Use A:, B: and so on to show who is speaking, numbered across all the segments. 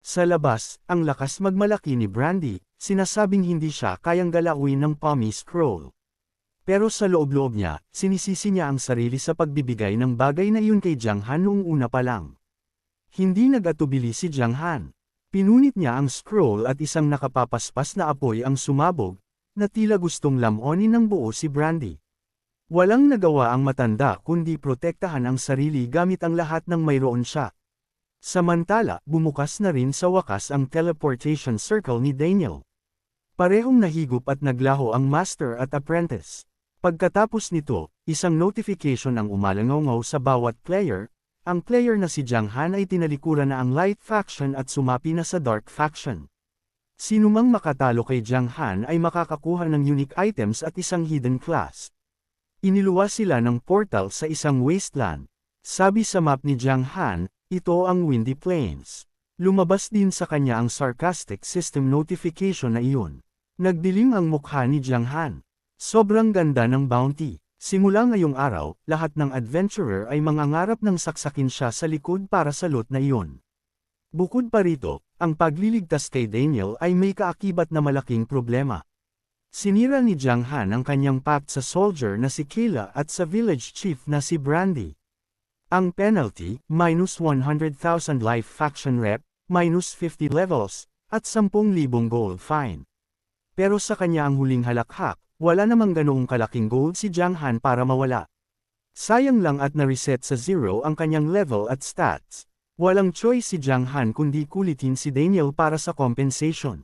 A: Sa labas, ang lakas magmalaki ni Brandy, sinasabing hindi siya kayang galawin ng Pommy Scroll. Pero sa loob-loob niya, sinisisi niya ang sarili sa pagbibigay ng bagay na iyon kay Jiang Han noong una pa lang. Hindi nag-atubili si Jiang Han. Pinunit niya ang scroll at isang nakapapaspas na apoy ang sumabog, na tila gustong lamunin ng buo si Brandy. Walang nagawa ang matanda kundi protektahan ang sarili gamit ang lahat ng mayroon siya. Samantala, bumukas na rin sa wakas ang teleportation circle ni Daniel. Parehong nahigop at naglaho ang master at apprentice. Pagkatapos nito, isang notification ang umalangaw sa bawat player. Ang player na si Jiang Han ay tinalikuran na ang Light Faction at sumapi na sa Dark Faction. Sinumang makatalo kay Jiang Han ay makakakuha ng unique items at isang hidden class. Iniluwas sila ng portal sa isang wasteland. Sabi sa map ni Jiang Han, ito ang Windy Plains. Lumabas din sa kanya ang sarcastic system notification na iyon. Nagdilim ang mukha ni Jiang Han. Sobrang ganda ng bounty. Simula ngayong araw, lahat ng adventurer ay mangangarap ng saksakin siya sa likod para sa loot na iyon. Bukod pa rito, ang pagliligtas kay Daniel ay may kaakibat na malaking problema. Sinira ni Jiang Han ang kanyang pact sa soldier na si Kayla at sa village chief na si Brandy. Ang penalty, minus 100,000 life faction rep, minus 50 levels, at 10,000 gold fine. Pero sa kanya ang huling halakhak, wala namang ganoong kalaking gold si Jiang Han para mawala. Sayang lang at na-reset sa 0 ang kanyang level at stats. Walang choice si Jiang Han kundi kulitin si Daniel para sa compensation.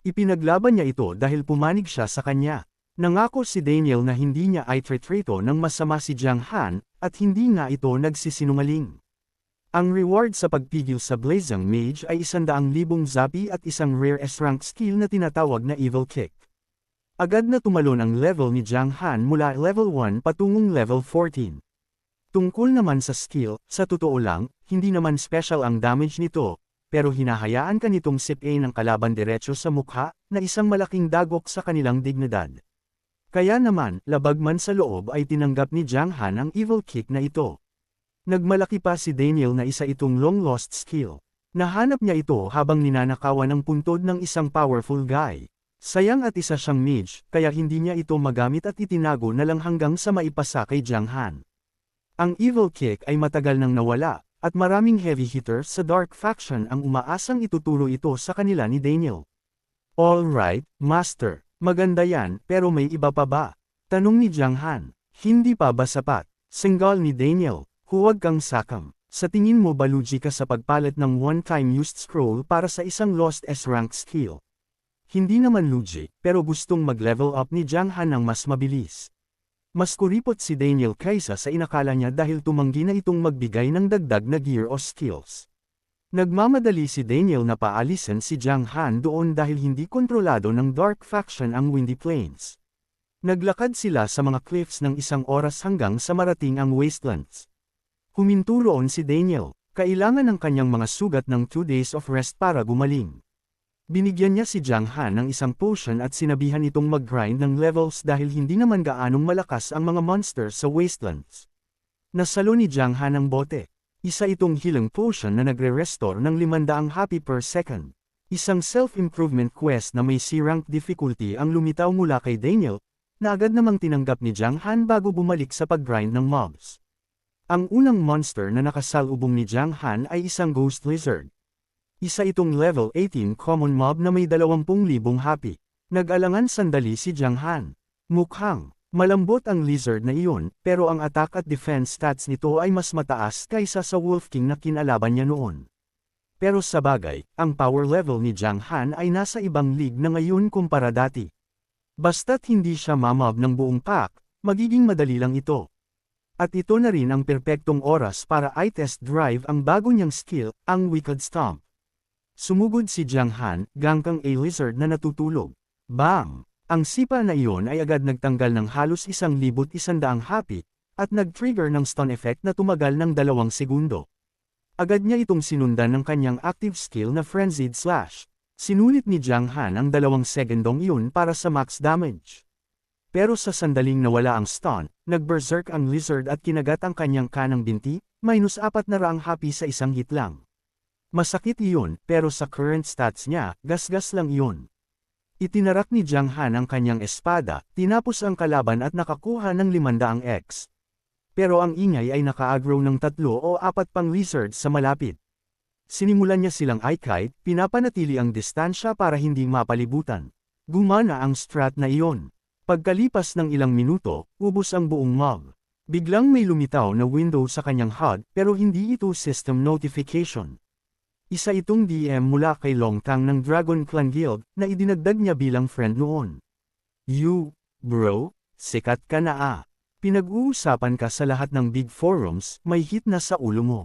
A: Ipinaglaban niya ito dahil pumanig siya sa kanya. Nangako si Daniel na hindi niya i-treato ng masama si Jiang Han, at hindi nga ito nagsisinungaling. Ang reward sa pagpigil sa Blazing Mage ay 100,000 zapi at isang rare S-rank skill na tinatawag na Evil Kick. Agad na tumalon ang level ni Jiang Han mula level 1 patungong level 14. Tungkol naman sa skill, sa totoo lang, hindi naman special ang damage nito, pero hinahayaan ka nitong sip-a ng kalaban diretso sa mukha, na isang malaking dagok sa kanilang dignidad. Kaya naman, labag man sa loob ay tinanggap ni Jiang Han ang evil kick na ito. Nagmalaki pa si Daniel na isa itong long-lost skill. Nahanap niya ito habang ninanakawan ng puntod ng isang powerful guy. Sayang at isa siyang mage, kaya hindi niya ito magamit at itinago na lang hanggang sa maipasa kay Jiang Han. Ang evil kick ay matagal nang nawala, at maraming heavy hitters sa Dark Faction ang umaasang ituturo ito sa kanila ni Daniel. Alright, Master. Maganda yan, pero may iba pa ba? Tanong ni Jiang Han. Hindi pa ba sapat? Singgal ni Daniel. Huwag kang sakam. Sa tingin mo ba lugi ka sa pagpalit ng one-time used scroll para sa isang lost S-rank skill? Hindi naman lugi, pero gustong mag-level up ni Jiang Han ng mas mabilis. Mas kuripot si Daniel kaysa sa inakala niya dahil tumanggi na itong magbigay ng dagdag na gear o skills. Nagmamadali si Daniel na paalisin si Jiang Han doon dahil hindi kontrolado ng Dark Faction ang Windy Plains. Naglakad sila sa mga cliffs ng 1 oras hanggang sa marating ang wastelands. Huminto roon si Daniel, kailangan ng kanyang mga sugat ng 2 days of rest para gumaling. Binigyan niya si Jiang Han ng isang potion at sinabihan itong mag-grind ng levels dahil hindi naman gaanong malakas ang mga monsters sa wastelands. Nasalo ni Jiang Han ang bote. Isa itong healing potion na nagre-restore ng 500 happy per second. Isang self-improvement quest na may C-rank difficulty ang lumitaw mula kay Daniel, na agad namang tinanggap ni Jiang Han bago bumalik sa pag-grind ng mobs. Ang unang monster na nakasalubong ni Jiang Han ay isang ghost lizard. Isa itong level 18 common mob na may 20,000 happy. Nag-alangan sandali si Jiang Han. Mukhang malambot ang lizard na iyon, pero ang attack at defense stats nito ay mas mataas kaysa sa Wolf King na kinalaban niya noon. Pero sa bagay, ang power level ni Jiang Han ay nasa ibang league na ngayon kumpara dati. Basta't hindi siya mamob ng buong pack, magiging madali lang ito. At ito na rin ang perpektong oras para i-test drive ang bago niyang skill, ang Wicked Stomp. Sumugod si Jiang Han, gangkang a lizard na natutulog. Bang! Ang sipa na iyon ay agad nagtanggal ng halos 1,100 happy, at nag-trigger ng stun effect na tumagal ng 2 segundo. Agad niya itong sinundan ng kanyang active skill na Frenzied Slash. Sinulit ni Jiang Han ang 2 segundong iyon para sa max damage. Pero sa sandaling nawala ang stun, nag-berserk ang lizard at kinagat ang kanyang kanang binti, -400 happy sa isang hit lang. Masakit iyon, pero sa current stats niya, gasgas lang iyon. Itinarak ni Jiang Han ang kanyang espada, tinapos ang kalaban at nakakuha ng 500x. Pero ang ingay ay naka-aggro ng 3 o 4 pang lizards sa malapit. Sinimulan niya silang i-kite, pinapanatili ang distansya para hindi mapalibutan. Gumana ang strat na iyon. Pagkalipas ng ilang minuto, ubos ang buong mob. Biglang may lumitaw na window sa kanyang HUD pero hindi ito system notification. Isa itong DM mula kay Longtang ng Dragon Clan Guild na idinagdag niya bilang friend noon. Bro, sikat ka na ah. Pinag-uusapan ka sa lahat ng big forums, may hit na sa ulo mo.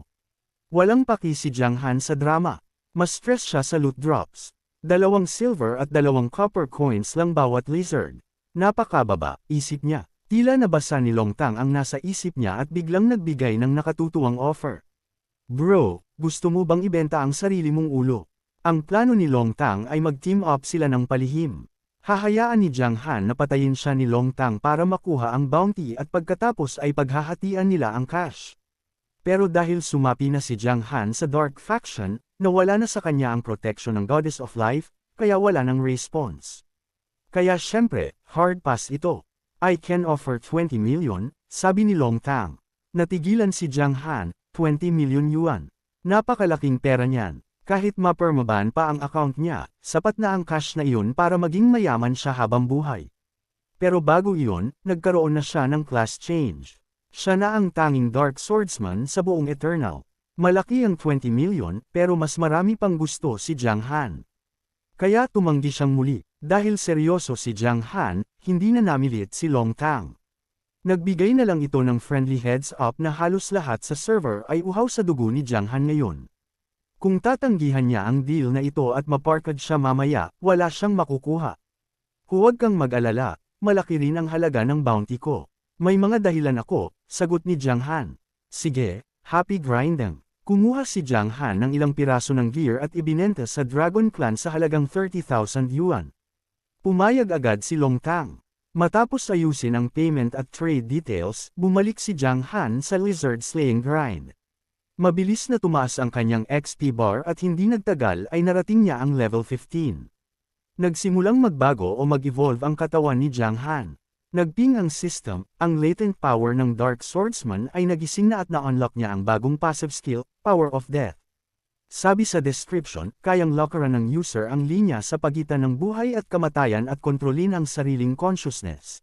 A: Walang paki si Jiang Han sa drama. Mas stress siya sa loot drops. 2 silver at 2 copper coins lang bawat lizard. Napakababa, isip niya. Tila nabasa ni Longtang ang nasa isip niya at biglang nagbigay ng nakatutuwang offer. Bro, gusto mo bang ibenta ang sarili mong ulo? Ang plano ni Longtang ay mag-team up sila ng palihim. Hahayaan ni Jiang Han na patayin siya ni Longtang para makuha ang bounty at pagkatapos ay paghahatian nila ang cash. Pero dahil sumapi na si Jiang Han sa Dark Faction, nawala na sa kanya ang protection ng Goddess of Life, kaya wala ng response. Kaya syempre, hard pass ito. I can offer 20 million, sabi ni Longtang. Natigilan si Jiang Han, 20 million yuan. Napakalaking pera niyan. Kahit ma-permaban pa ang account niya, sapat na ang cash na iyon para maging mayaman siya habang buhay. Pero bago iyon, nagkaroon na siya ng class change. Siya na ang tanging Dark Swordsman sa buong Eternal. Malaki ang 20 million, pero mas marami pang gusto si Jiang Han. Kaya tumanggi siyang muli. Dahil seryoso si Jiang Han, hindi na namilit si Longtang. Nagbigay na lang ito ng friendly heads up na halos lahat sa server ay uhaw sa dugo ni Jiang Han ngayon. Kung tatanggihan niya ang deal na ito at maparkad siya mamaya, wala siyang makukuha. Huwag kang mag-alala, malaki rin ang halaga ng bounty ko. May mga dahilan ako, sagot ni Jiang Han. Sige, happy grinding. Kumuha si Jiang Han ng ilang piraso ng gear at ibinenta sa Dragon Clan sa halagang 30,000 yuan. Pumayag agad si Longtang. Matapos ayusin ang payment at trade details, bumalik si Jiang Han sa lizard slaying grind. Mabilis na tumaas ang kanyang XP bar at hindi nagtagal ay narating niya ang level 15. Nagsimulang magbago o mag-evolve ang katawan ni Jiang Han. Nagping ang system, ang latent power ng Dark Swordsman ay nagising na at na-unlock niya ang bagong passive skill, Power of Death. Sabi sa description, kayang lockeran ng user ang linya sa pagitan ng buhay at kamatayan at kontrolin ang sariling consciousness.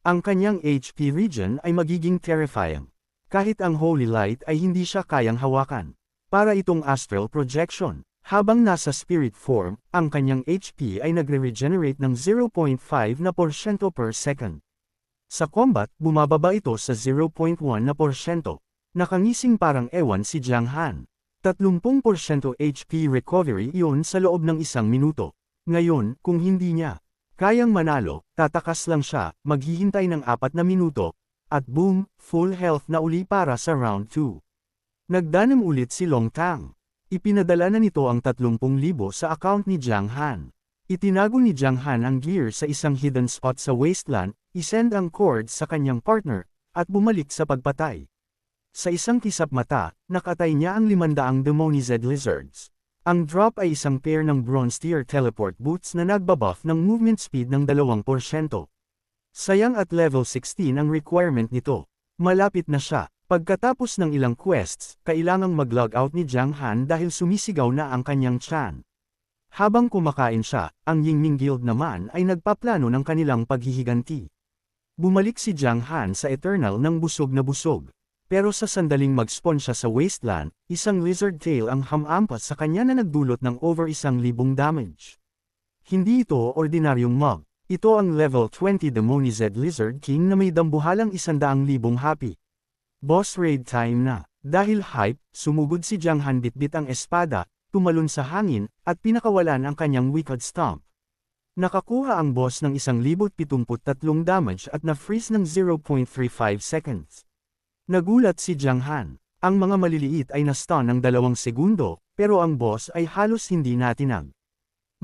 A: Ang kanyang HP region ay magiging terrifying. Kahit ang Holy Light ay hindi siya kayang hawakan. Para itong astral projection. Habang nasa spirit form, ang kanyang HP ay nagre-regenerate ng 0.5% per second. Sa combat, bumababa ito sa 0.1%. Nakangising parang ewan si Jiang Han. 30% HP recovery iyon sa loob ng 1 minuto. Ngayon, kung hindi niya kayang manalo, tatakas lang siya, maghihintay ng 4 na minuto, at boom, full health na uli para sa round 2. Nagdanim ulit si Longtang. Ipinadala na nito ang 30,000 sa account ni Jiang Han. Itinago ni Jiang Han ang gear sa isang hidden spot sa wasteland, isend ang cords sa kanyang partner, at bumalik sa pagpatay. Sa isang kisap mata, nakatay niya ang 500 demonized lizards. Ang drop ay isang pair ng bronze tier teleport boots na nagbabuff ng movement speed ng 2%. Sayang at level 16 ang requirement nito. Malapit na siya. Pagkatapos ng ilang quests, kailangang mag-log out ni Jiang Han dahil sumisigaw na ang kanyang tiyan. Habang kumakain siya, ang Yingning Guild naman ay nagpaplano ng kanilang paghihiganti. Bumalik si Jiang Han sa Eternal ng busog na busog. Pero sa sandaling mag-spawn siya sa wasteland, isang lizard tail ang hamampas sa kanya na nagdulot ng over 1,000 damage. Hindi ito ordinaryong mob. Ito ang level 20 demonized lizard king na may dambuhalang 100,000 happy. Boss raid time na. Dahil hype, sumugod si Jiang Han bitbit ang espada, tumalon sa hangin, at pinakawalan ang kanyang wicked stomp. Nakakuha ang boss ng 1,073 damage at na-freeze ng 0.35 seconds. Nagulat si Jiang Han. Ang mga maliliit ay na-stun ng 2 segundo, pero ang boss ay halos hindi natinag.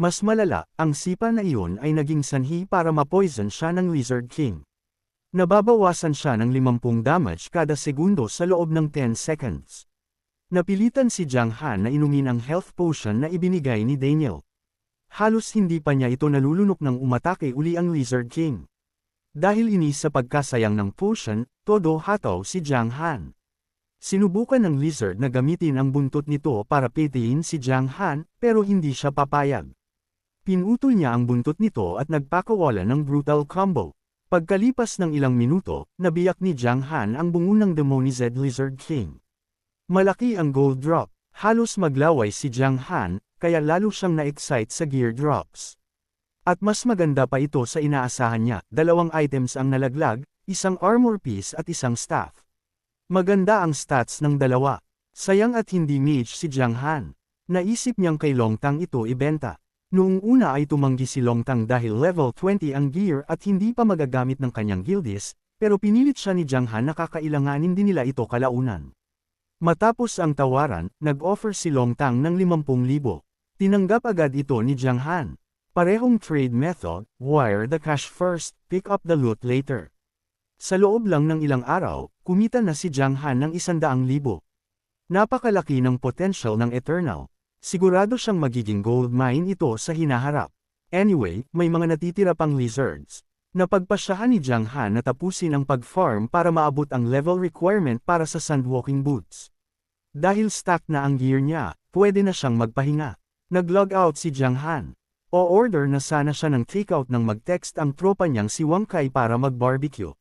A: Mas malala, ang sipa na iyon ay naging sanhi para ma-poison siya ng Lizard King. Nababawasan siya ng 50 damage kada segundo sa loob ng 10 seconds. Napilitan si Jiang Han na inumin ang health potion na ibinigay ni Daniel. Halos hindi pa niya ito nalulunok nang umatake uli ang Lizard King. Dahil inis sa pagkasayang ng potion, todo hataw si Jiang Han. Sinubukan ng Lizard na gamitin ang buntot nito para patayin si Jiang Han, pero hindi siya papayag. Pinutol niya ang buntot nito at nagpakawala ng brutal combo. Pagkalipas ng ilang minuto, nabiyak ni Jiang Han ang bungo ng Demonized Lizard King. Malaki ang gold drop, halos maglaway si Jiang Han, kaya lalo siyang na-excite sa gear drops. At mas maganda pa ito sa inaasahan niya, 2 items ang nalaglag, isang armor piece at isang staff. Maganda ang stats ng dalawa. Sayang at hindi mage si Jiang Han. Naisip niyang kay Longtang ito ibenta. Noong una ay tumanggi si Longtang dahil level 20 ang gear at hindi pa magagamit ng kanyang guildies, pero pinilit siya ni Jiang Han na kakailanganin din nila ito kalaunan. Matapos ang tawaran, nag-offer si Longtang ng 50,000. Tinanggap agad ito ni Jiang Han. Parehong trade method, wire the cash first, pick up the loot later. Sa loob lang ng ilang araw, kumita na si Jiang Han ng 100,000. Napakalaki ng potential ng Eternal. Sigurado siyang magiging gold mine ito sa hinaharap. Anyway, may mga natitira pang lizards. Napagpasyahan ni Jiang Han na tapusin ang pag-farm para maabot ang level requirement para sa sandwalking boots. Dahil stack na ang gear niya, pwede na siyang magpahinga. Nag-log out si Jiang Han. O-order na sana siya ng takeout nang mag-text ang tropa niyang si Wang Kai para mag-barbecue.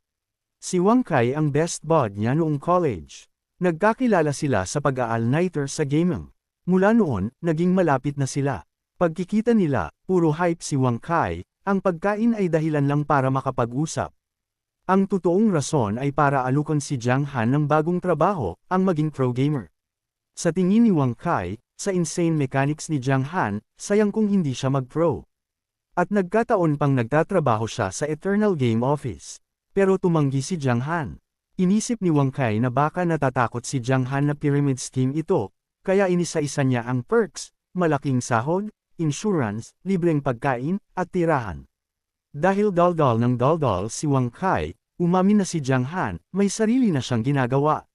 A: Si Wang Kai ang best bud niya noong college. Nagkakilala sila sa pag-all-nighter sa gaming. Mula noon, naging malapit na sila. Pagkikita nila, puro hype si Wang Kai, ang pagkain ay dahilan lang para makapag-usap. Ang totoong rason ay para alukan si Jiang Han ng bagong trabaho, ang maging pro gamer. Sa tingin ni Wang Kai, sa insane mechanics ni Jiang Han, sayang kung hindi siya mag-pro. At nagkataon pang nagtatrabaho siya sa Eternal Game Office. Pero tumanggi si Jiang Han. Inisip ni Wang Kai na baka natatakot si Jiang Han na pyramid scheme ito, kaya inisa-isa niya ang perks, malaking sahod, insurance, libreng pagkain, at tirahan. Dahil daldal ng daldal si Wang Kai, umamin na si Jiang Han, may sarili na siyang ginagawa.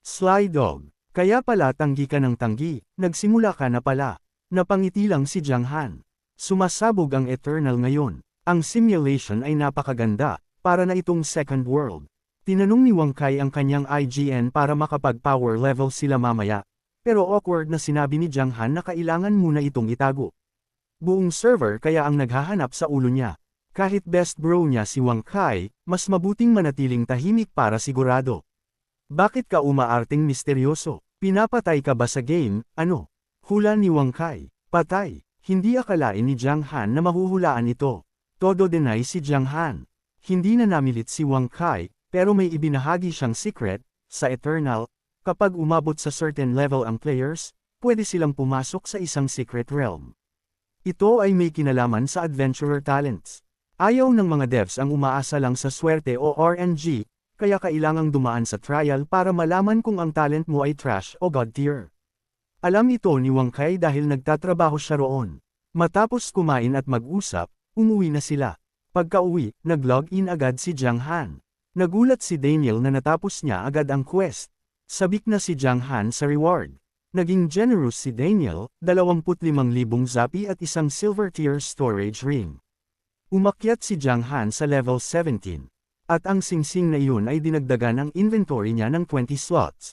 A: Sly dog. Kaya pala tanggi ka ng tanggi, nagsimula ka na pala. Napangiti lang si Jiang Han. Sumasabog ang Eternal ngayon. Ang simulation ay napakaganda, para na itong second world. Tinanong ni Wang Kai ang kanyang IGN para makapag-power level sila mamaya. Pero awkward na sinabi ni Jiang Han na kailangan muna itong itago. Buong server kaya ang naghahanap sa ulo niya. Kahit best bro niya si Wang Kai, mas mabuting manatiling tahimik para sigurado. Bakit ka umaarting misteryoso? Pinapatay ka ba sa game, ano? Hula ni Wang Kai. Patay. Hindi akalain ni Jiang Han na mahuhulaan ito. Todo deny si Jiang Han. Hindi na namilit si Wang Kai, pero may ibinahagi siyang secret, sa Eternal, kapag umabot sa certain level ang players, pwede silang pumasok sa isang secret realm. Ito ay may kinalaman sa adventurer talents. Ayaw ng mga devs ang umaasa lang sa swerte o RNG, kaya kailangang dumaan sa trial para malaman kung ang talent mo ay trash o god tier. Alam ito ni Wang Kai dahil nagtatrabaho siya roon. Matapos kumain at mag-usap, umuwi na sila. Pagka-uwi, nag-log-in agad si Jiang Han. Nagulat si Daniel na natapos niya agad ang quest. Sabik na si Jiang Han sa reward. Naging generous si Daniel, 25,000 zapi at isang silver tier storage ring. Umakyat si Jiang Han sa level 17. At ang singsing na iyon ay dinagdagan ang inventory niya ng 20 slots.